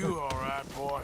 You all right, boy?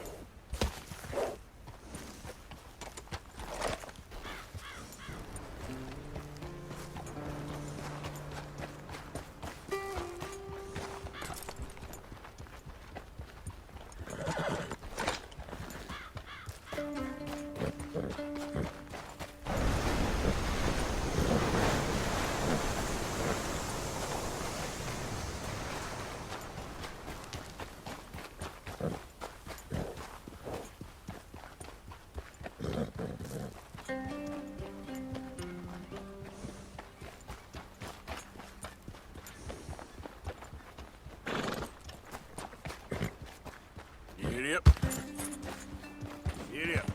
Giddy up. Giddy up.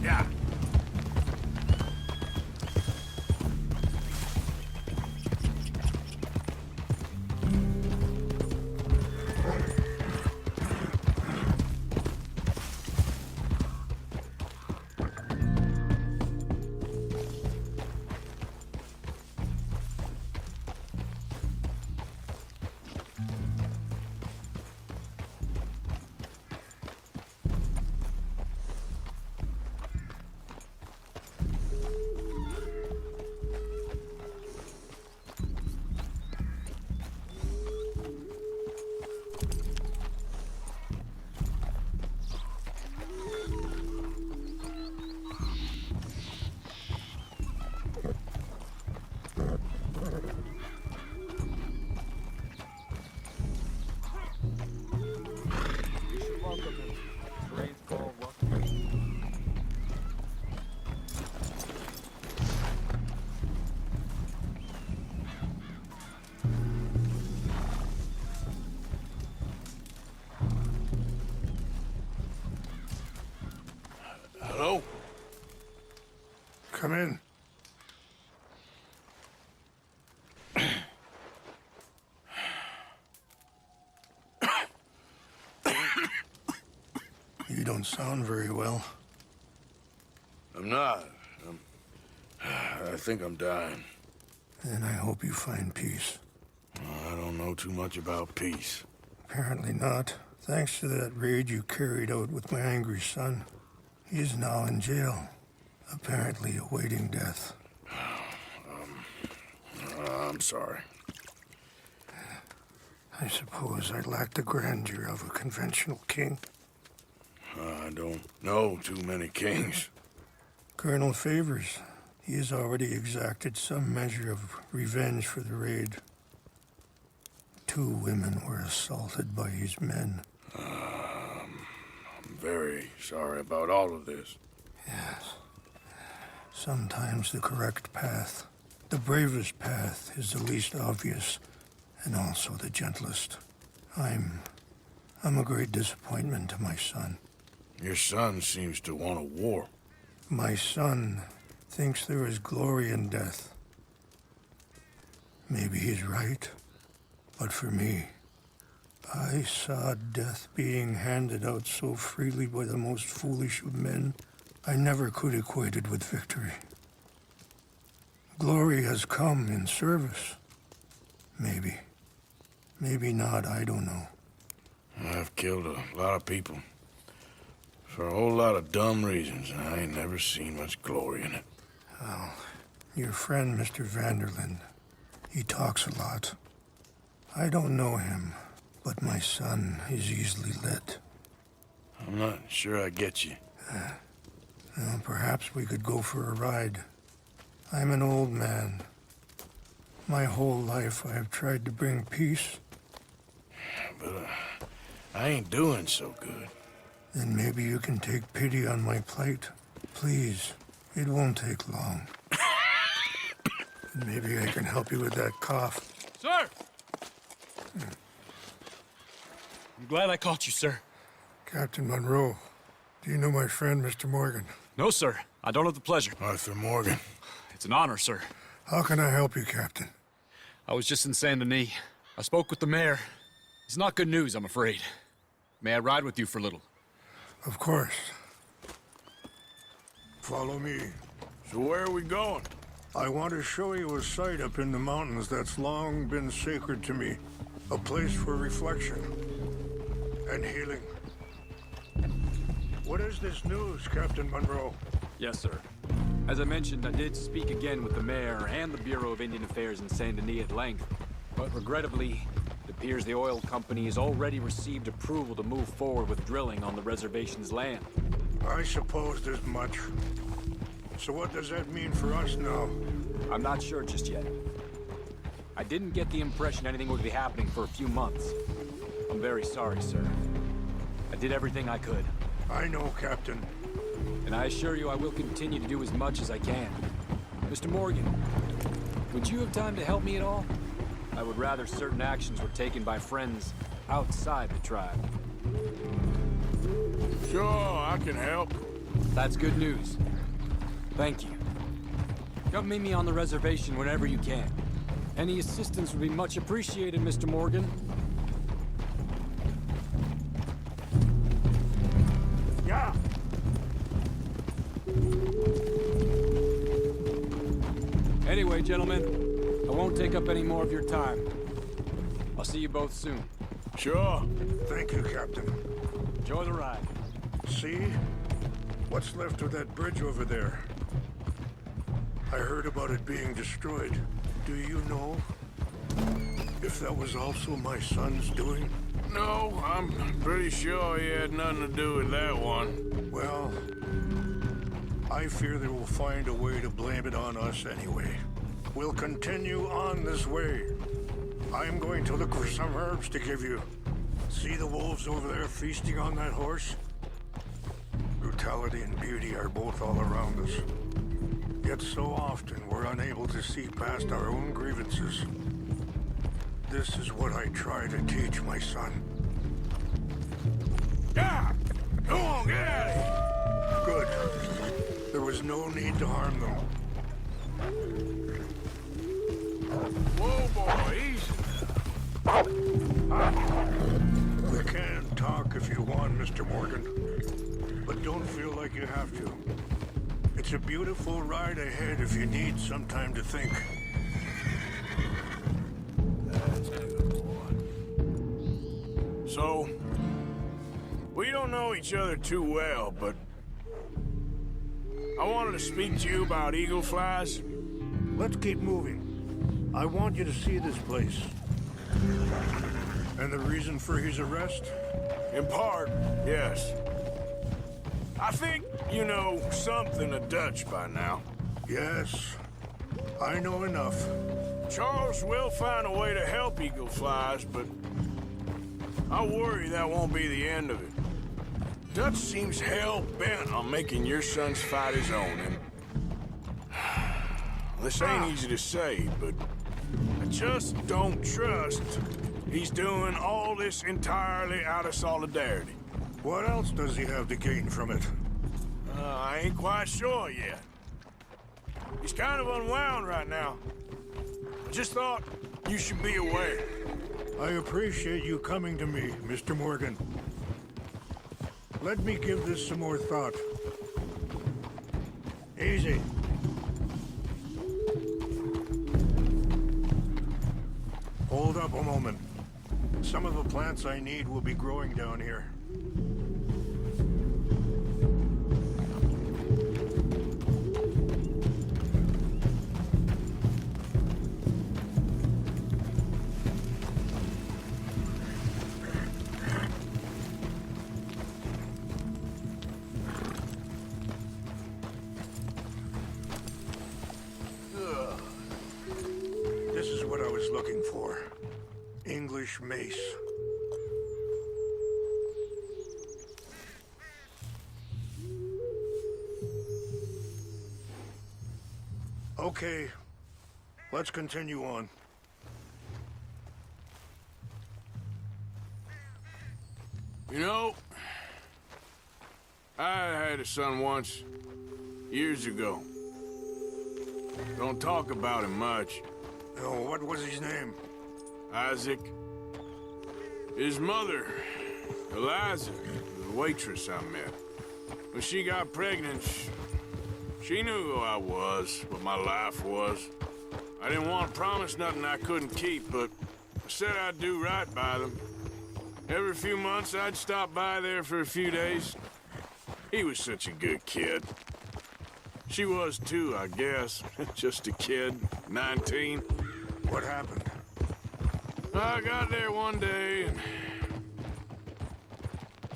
Yeah. Hello? Come in. You don't sound very well. I'm not. I think I'm dying. Then I hope you find peace. I don't know too much about peace. Apparently not. Thanks to that raid you carried out with my angry son. He is now in jail, apparently awaiting death. I'm sorry. I suppose I lack the grandeur of a conventional king. I don't know too many kings. Colonel Favors, he has already exacted some measure of revenge for the raid. 2 women were assaulted by his men. I'm very sorry about all of this. Yes. Sometimes the correct path, the bravest path, is the least obvious and also the gentlest. I'm a great disappointment to my son. Your son seems to want a war. My son thinks there is glory in death. Maybe he's right, but for me, I saw death being handed out so freely by the most foolish of men, I never could equate it with victory. Glory has come in service. Maybe. Maybe not, I don't know. I've killed a lot of people. For a whole lot of dumb reasons, and I ain't never seen much glory in it. Well, your friend, Mr. Vanderlyn, he talks a lot. I don't know him, but my son is easily led. I'm not sure I get you. Well, perhaps we could go for a ride. I'm an old man. My whole life I have tried to bring peace. But I ain't doing so good. Then maybe you can take pity on my plight. Please, it won't take long. And maybe I can help you with that cough. Sir! I'm glad I caught you, sir. Captain Monroe, do you know my friend, Mr. Morgan? No, sir. I don't have the pleasure. Arthur Morgan. It's an honor, sir. How can I help you, Captain? I was just in Saint Denis. I spoke with the mayor. It's not good news, I'm afraid. May I ride with you for a little? Of course. Follow me. So where are we going? I want to show you a site up in the mountains that's long been sacred to me. A place for reflection and healing. What is this news, Captain Monroe? Yes, sir. As I mentioned, I did speak again with the mayor and the Bureau of Indian Affairs in Saint Denis at length. But regrettably, it appears the oil company has already received approval to move forward with drilling on the reservation's land. I supposed as much. So what does that mean for us now? I'm not sure just yet. I didn't get the impression anything would be happening for a few months. I'm very sorry, sir. I did everything I could. I know, Captain. And I assure you I will continue to do as much as I can. Mr. Morgan, would you have time to help me at all? I would rather certain actions were taken by friends outside the tribe. Sure, I can help. That's good news. Thank you. Come meet me on the reservation whenever you can. Any assistance would be much appreciated, Mr. Morgan. Yeah. Anyway, gentlemen, I won't take up any more of your time. I'll see you both soon. Sure. Thank you, Captain. Enjoy the ride. See? What's left of that bridge over there? I heard about it being destroyed. Do you know if that was also my son's doing? No, I'm pretty sure he had nothing to do with that one. Well, I fear they will find a way to blame it on us anyway. We'll continue on this way. I'm going to look for some herbs to give you. See the wolves over there feasting on that horse? Brutality and beauty are both all around us. Yet so often we're unable to see past our own grievances. This is what I try to teach my son. Yeah! Come on, get out of here! Good. There was no need to harm them. Whoa, boy, easy. We can talk if you want, Mr. Morgan. But don't feel like you have to. It's a beautiful ride ahead if you need some time to think. That's good, boy. So, we don't know each other too well, but I wanted to speak to you about eagle flies. Let's keep moving. I want you to see this place. And the reason for his arrest? In part, yes. I think you know something of Dutch by now. Yes, I know enough. Charles will find a way to help eagle flies, but I worry that won't be the end of it. Dutch seems hell-bent on making your son's fight his own, and this ain't easy to say, but I just don't trust he's doing all this entirely out of solidarity. What else does he have to gain from it? I ain't quite sure yet. He's kind of unwound right now. I just thought you should be aware. I appreciate you coming to me, Mr. Morgan. Let me give this some more thought. Easy. Hold up a moment. Some of the plants I need will be growing down here. This is what I was looking for. English mace. Okay, let's continue on. You know, I had a son once, years ago. Don't talk about him much. Oh, what was his name? Isaac. His mother, Eliza, the waitress I met. When she got pregnant, she knew who I was, what my life was. I didn't want to promise nothing I couldn't keep, but I said I'd do right by them. Every few months, I'd stop by there for a few days. He was such a good kid. She was too, I guess. Just a kid, 19. What happened? I got there one day and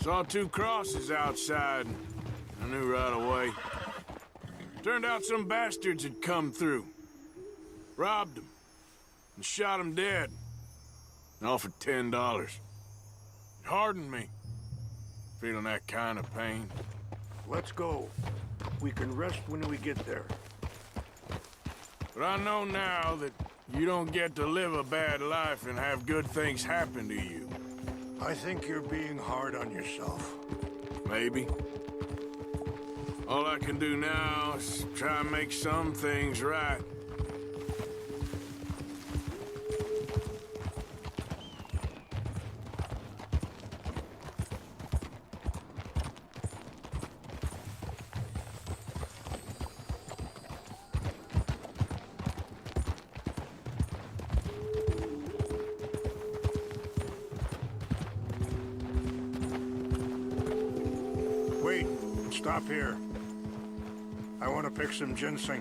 saw two crosses outside. I knew right away. Turned out some bastards had come through. Robbed them and shot them dead. And offered $10. It hardened me, feeling that kind of pain. Let's go. We can rest when we get there. But I know now that you don't get to live a bad life and have good things happen to you. I think you're being hard on yourself. Maybe. All I can do now is try and make some things right. Wait, stop here. I want to pick some ginseng.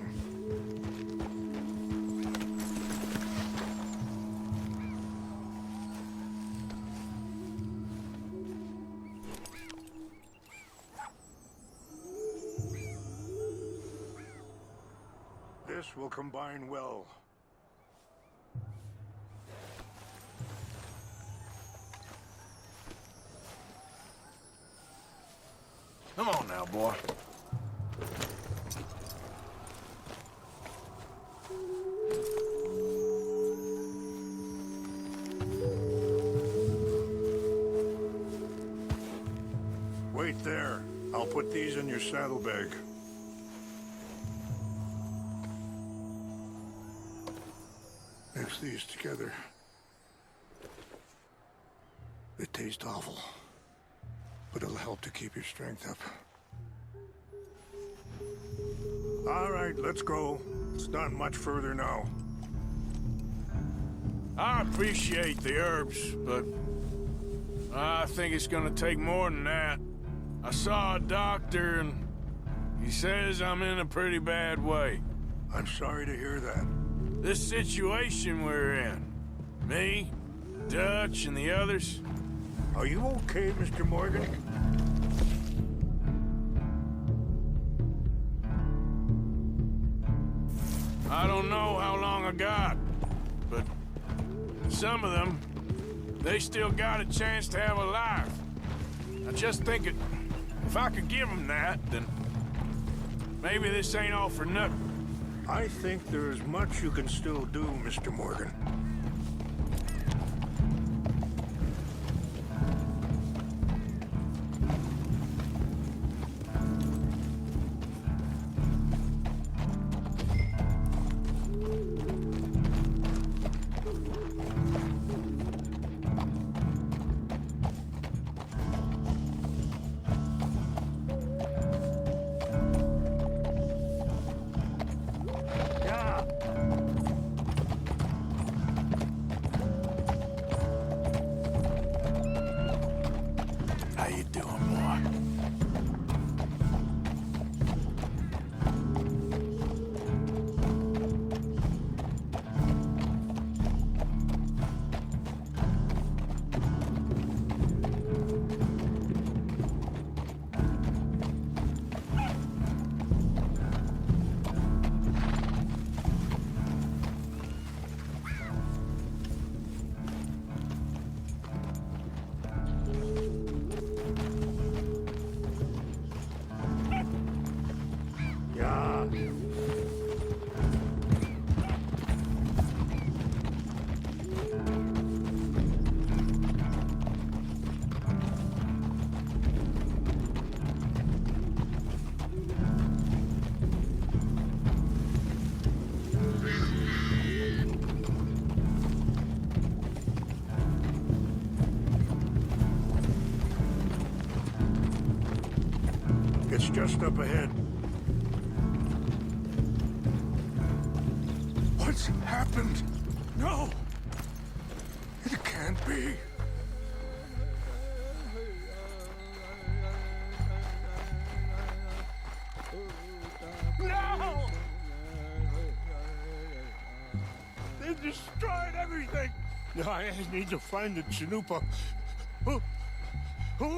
This will combine well. Come on now, boy. Wait there. I'll put these in your saddlebag. Mix these together. They taste awful, but it'll help to keep your strength up. All right, let's go. It's not much further now. I appreciate the herbs, but I think it's gonna take more than that. I saw a doctor and he says I'm in a pretty bad way. I'm sorry to hear that. This situation we're in, me, Dutch, and the others, Are you okay, Mr. Morgan? I don't know how long I got, but some of them, they still got a chance to have a life. I just think if I could give them that, then maybe this ain't all for nothing. I think there is much you can still do, Mr. Morgan. It's just up ahead. What's happened? No! It can't be. No! They destroyed everything! I need to find the Chanupa. Who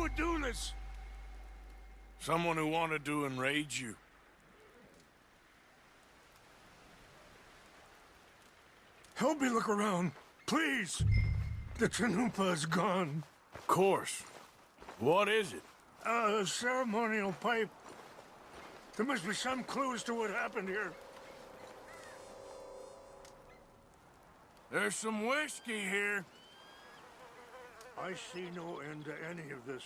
would do this? Someone who wanted to enrage you. Help me look around, please. The Chanupa is gone. Of course. What is it? A ceremonial pipe. There must be some clues to what happened here. There's some whiskey here. I see no end to any of this.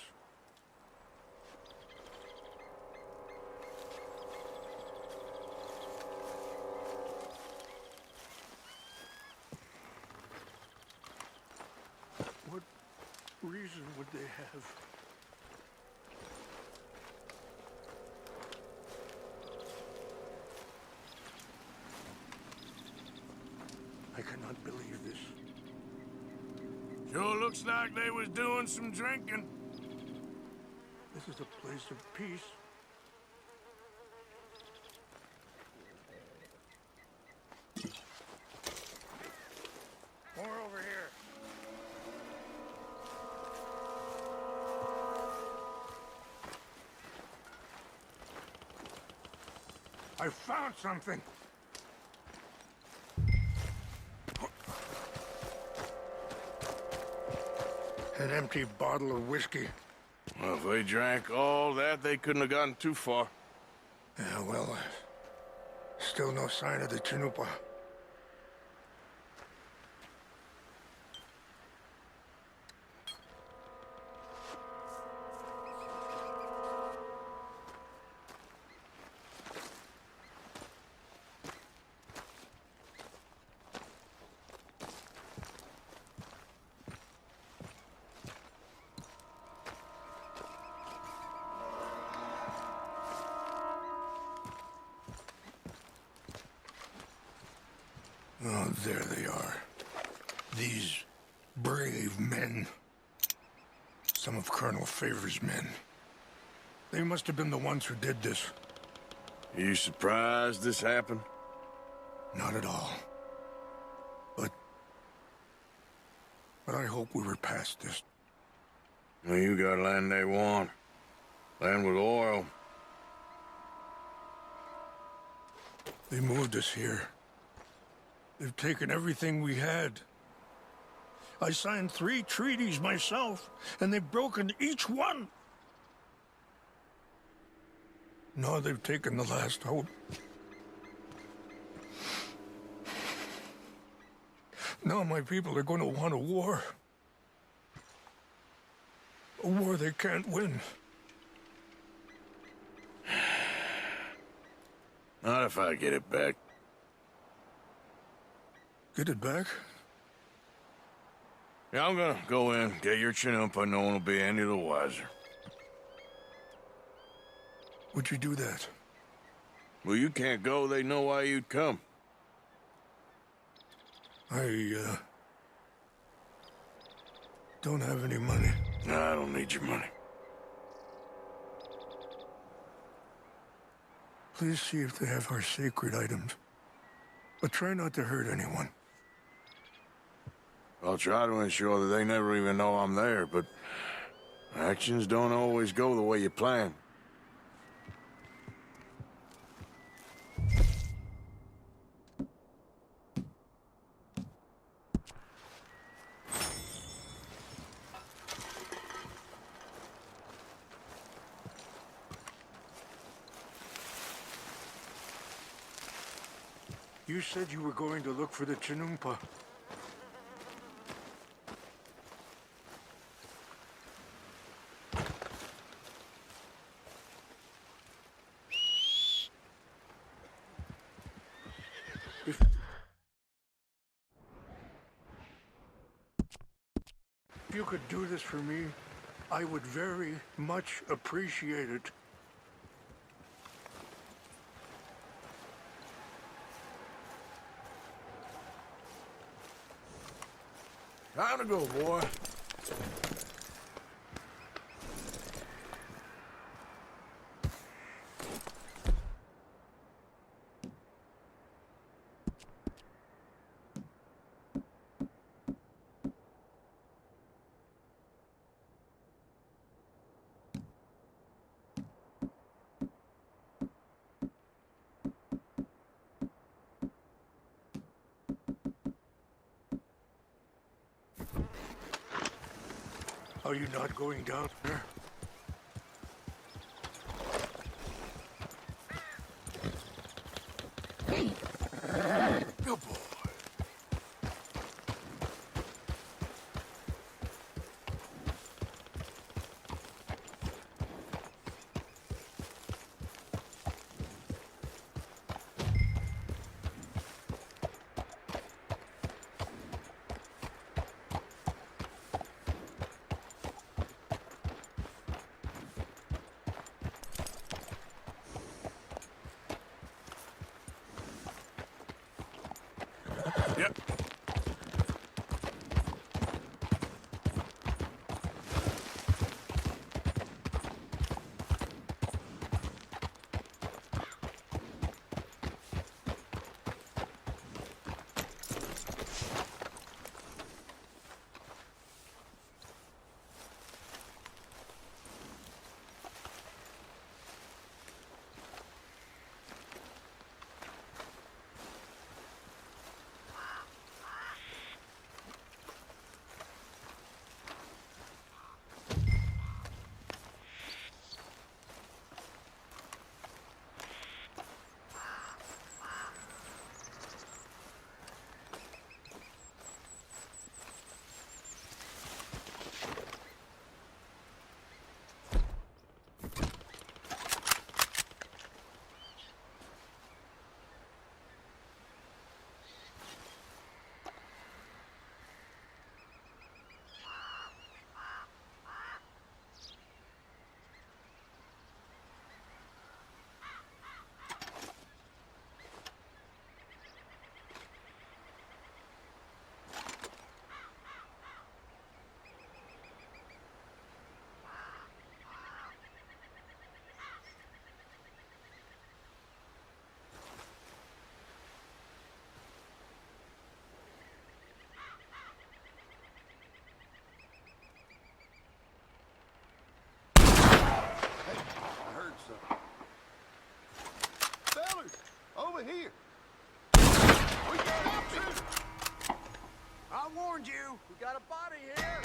What reason would they have? I cannot believe this. Sure looks like they was doing some drinking. This is a place of peace. More over here. I found something. An empty bottle of whiskey. Well, if they drank all that, they couldn't have gotten too far. Yeah, well, still no sign of the Chanupa. Oh, there they are. These brave men. Some of Colonel Favor's men. They must have been the ones who did this. You surprised this happened? Not at all. But I hope we were past this. Well, you got land they want. Land with oil. They moved us here. They've taken everything we had. I signed 3 treaties myself, and they've broken each one. Now they've taken the last hope. Now my people are going to want a war. A war they can't win. Not if I get it back. Get it back? Yeah, I'm gonna go in, get your Chanupa, no one will be any the wiser. Would you do that? Well, you can't go, they know why you'd come. I don't have any money. No, I don't need your money. Please see if they have our sacred items. But try not to hurt anyone. I'll try to ensure that they never even know I'm there, but actions don't always go the way you plan. You said you were going to look for the Chanupa. If you could do this for me, I would very much appreciate it. Time to go, boy. Are you not going down there? Good boy. Yep. Over here. We got options. I warned you. We got a body here.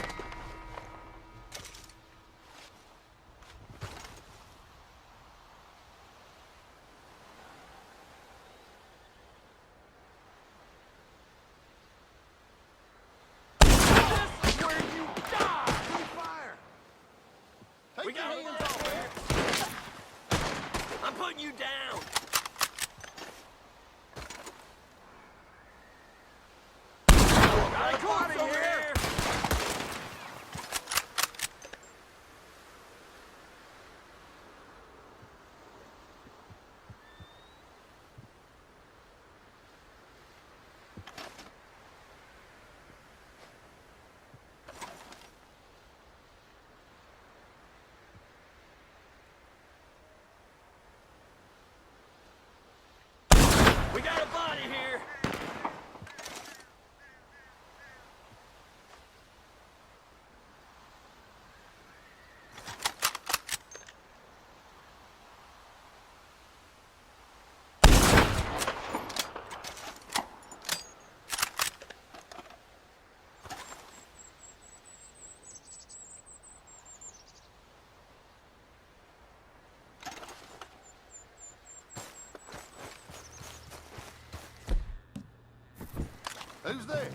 This is where you die. Free fire. We got hands on there. I'm putting you down. Got a body here. We got a body here. Who's there?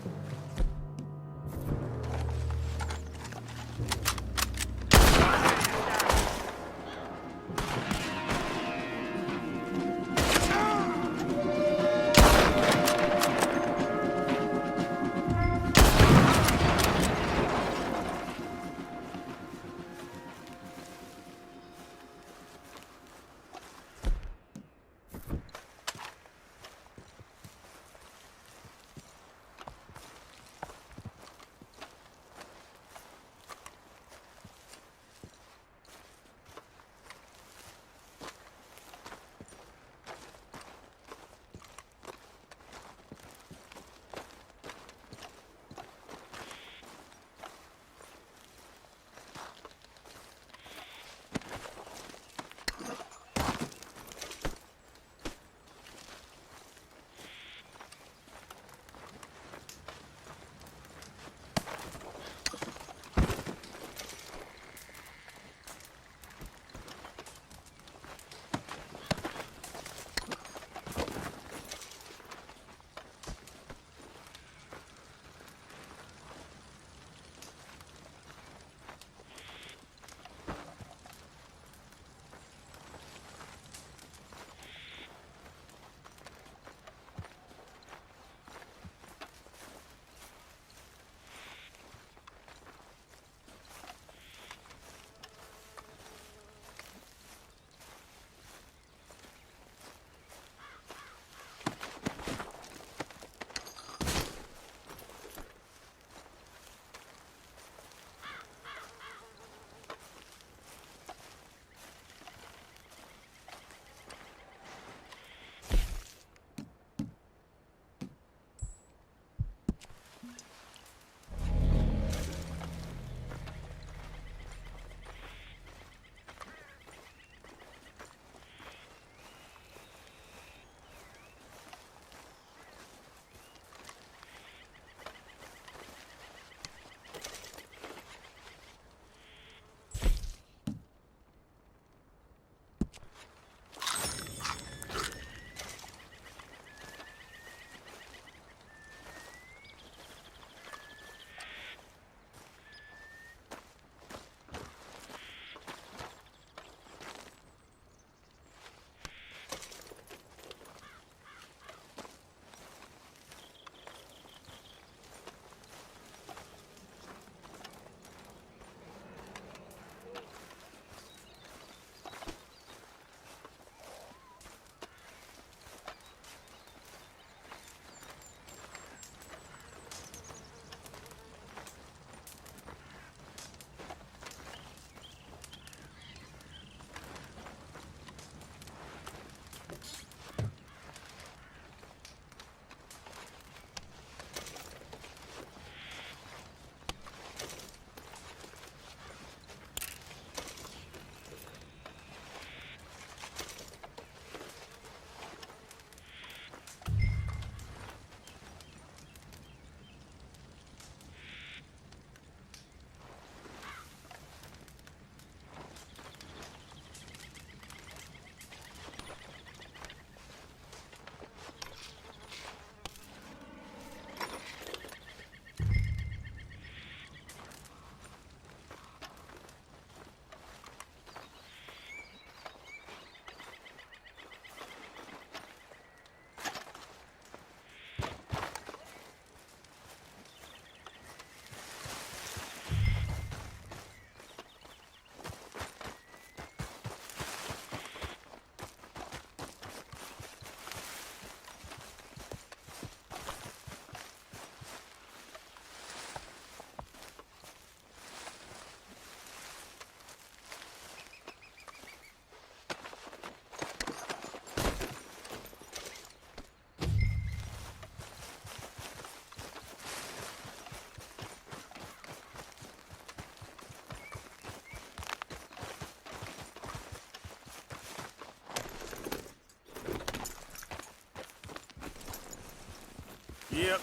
Yep.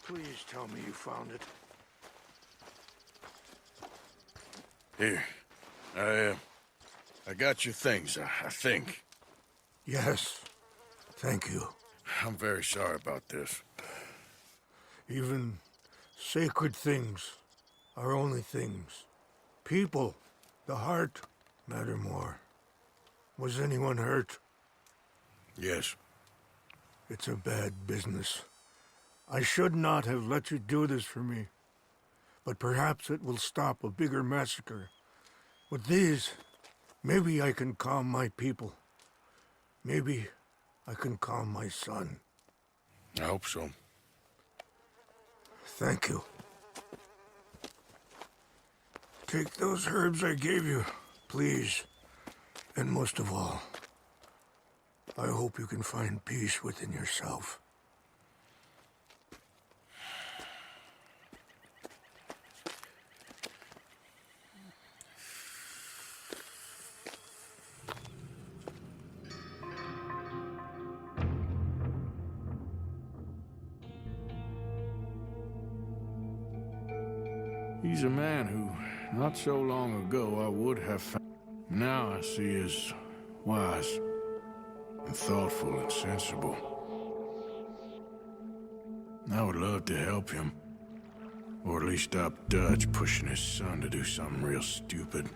Please tell me you found it. Here. I got your things, I think. Yes. Thank you. I'm very sorry about this. Even sacred things are only things. People, the heart, matter more. Was anyone hurt? Yes. It's a bad business. I should not have let you do this for me. But perhaps it will stop a bigger massacre. With these, maybe I can calm my people. Maybe I can calm my son. I hope so. Thank you. Take those herbs I gave you, please. And most of all, I hope you can find peace within yourself. He's a man who, not so long ago, I would have found. Now I see as wise and thoughtful and sensible. I would love to help him. Or at least stop Dutch pushing his son to do something real stupid.